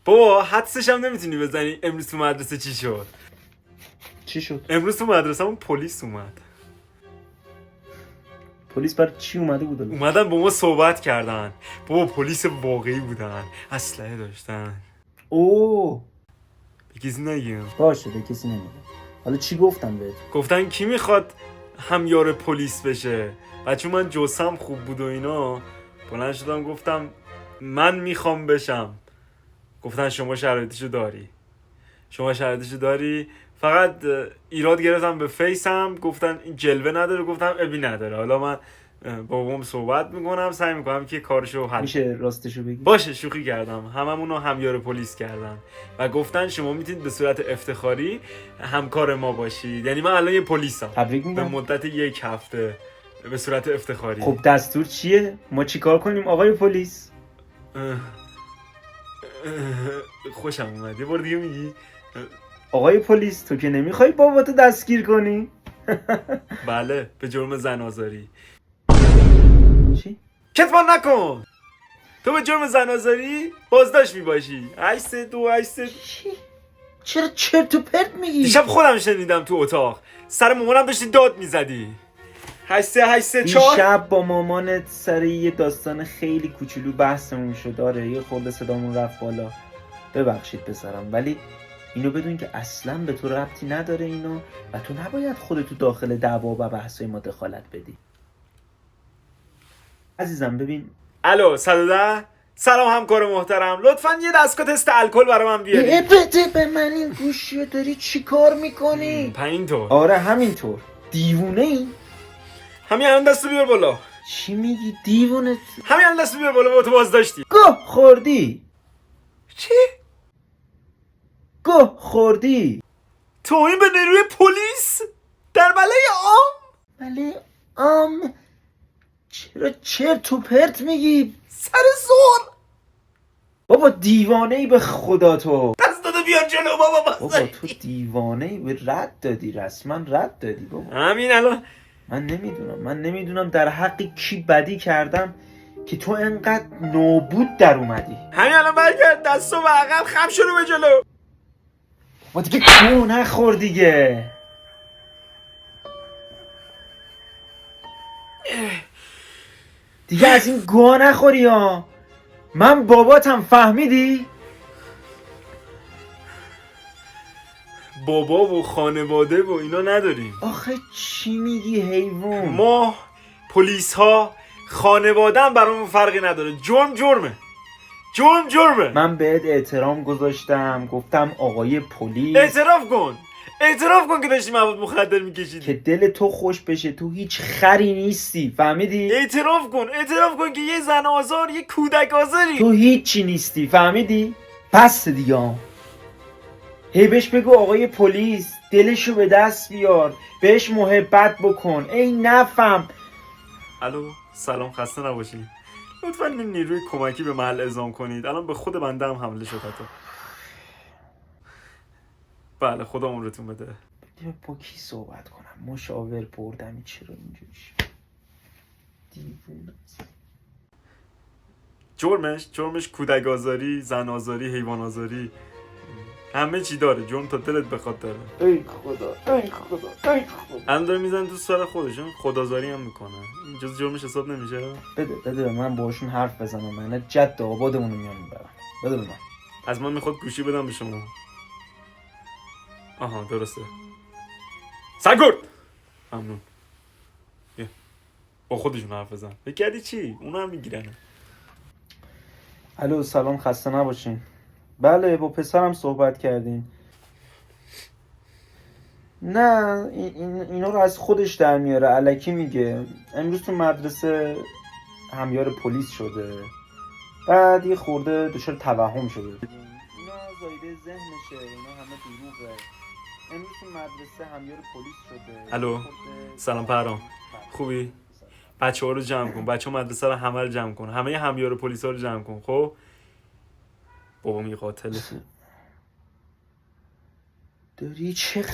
بابا حدسش هم نمیتونی بزنی امروز تو مدرسه چی شد؟ چی شد؟ امروز تو مدرسه همون پلیس اومد. پلیس برای چی اومده بود؟ اومدن با ما صحبت کردن. بابا پلیس واقعی بودن، اسلحه داشتن. اوه به کسی نگیم. باشه به کسی نمیگم. حالا چی گفتم بهت؟ گفتن کی میخواد همیار پلیس بشه؟ بچه من جسم خوب بود و اینا بلند شدم گفتم من میخوام بشم. گفتن شما شرایطشو داری. فقط ایراد گرفتم به فیسم، گفتن این جلوه نداره، گفتم ابی نداره. حالا من با بابام صحبت میکنم، سعی میکنم که کارشو حل. میشه راستشو بگی؟ باشه شوخی کردم. هممونو همیار پلیس کردن و گفتن شما میتونید به صورت افتخاری همکار ما باشید. یعنی من الان یه پلیسم. تبریک به میگم. مدت 1 هفته به صورت افتخاری. خب دستور چیه؟ ما چیکار کنیم آقای پلیس؟ خوشم اومد. یه بار دیگه میگی؟ آقای پلیس تو که نمیخوای باباتو دستگیر کنی؟ بله به جرم زن‌آزاری. چی؟ کتمان نکن. تو به جرم زن‌آزاری بازداشت میباشی. 832 چی؟ چرا چرت و پرت میگی؟ دیشب خودم شنیدم تو اتاق. سر مامانم داشتی داد میزدی. 834 دیشب با مامانت سر یه داستان خیلی کوچولو بحثمون شد. داره یه خورده صدامون رفت بالا. ببخشید پسرم، ولی اینو بدون که اصلا به تو ربطی نداره اینو و تو نباید خودتو داخل دعوا و بحثای ما دخالت بدی. عزیزم ببین. الو 110 سلام همکار محترم، لطفا یه دستگاه تست الکل برای من بیاری. بده به من این گوشیو. داری چی کار میکنی؟ اینطور. آره همینطور. دیوونه ای؟ همین الان دستو بیار بالا. چی میگی دیوونه؟ همین الان دستو بیار بالا، با تو بازداشتی. گه خوردی؟ چی؟ گه خوردی؟ توهین به نیروی پلیس در ملای عام. ولی چرا چرت و پرت میگی؟ سر زور. بابا دیوانه ای به خدا تو. دست داده بیار جلو بابا بابا بازداشتی. تو دیوانه ای به رد دادی، رسما رد دادی بابا. همین الان من نمیدونم در حق کی بدی کردم که تو انقدر نابود در اومدی. همین الان برگرد دستو به عقب، خم شروع به جلو. بابا دیگه گوه نخور دیگه. دیگه از این گوه نخوری ها. من باباتم، فهمیدی؟ بابا و خانواده و اینا نداریم. آخه چی میگی حیوان؟ ما پلیس ها خانواده هم برامون فرقی نداره. جرمه. من بهت احترام گذاشتم، گفتم آقای پلیس. اعتراف کن که داشتی مواد مخدر میکشیدی. که دل تو خوش بشه. تو هیچ خری نیستی، فهمیدی؟ اعتراف کن که یه زن آزار، یه کودک آزاری. تو هیچی نیستی، فهمیدی؟ بس دیگه. هی بهش بگو آقای پلیس، دلشو به دست بیار، بهش محبت بکن. ای نفهم. الو سلام، خسته نباشین. لطفا این نیروی کمکی به محل اعزام کنید. الان به خود بنده هم حمله شد حتی. بله خدا عمرتون بده. با کی صحبت کنم؟ مشاور بردم. چرا اینجوری شد؟ دیوونه. جرمش کودک آزاری، زن آزاری، حیوان آزاری، همه چی داره. جرم تا دلت بخواد داره. ای خدا. الان داره میزنه تو سر خودشون، خودآزاری هم میکنه. این جز جرمش حساب نمیشه. بده به من باهاشون حرف بزنم. من جد آبادمون رو میام میبرم. بده به من. از من میخواد گوشی بدم به شما. آها درسته. سرگرد ممنون. با خودشون حرف بزن. بگردی چی؟ اونا هم میگیرن. الو سلام، خسته نباشین. بله با پسرم صحبت کردین. نه اینا رو از خودش در میاره، الکی میگه. امروز تو مدرسه همیار پلیس شده، بعد یه خورده دچار توهم شده. اینا زایده ذهنشه، اینا همه دروغه. امروز تو مدرسه همیار پلیس شده. الو سلام پرام، خوبی؟ بچه ها رو جمع کن، بچه ها مدرسه رو همه رو جمع کن، همه همیار پلیس ها رو جمع کن. خب بابا می قاتله. داری چه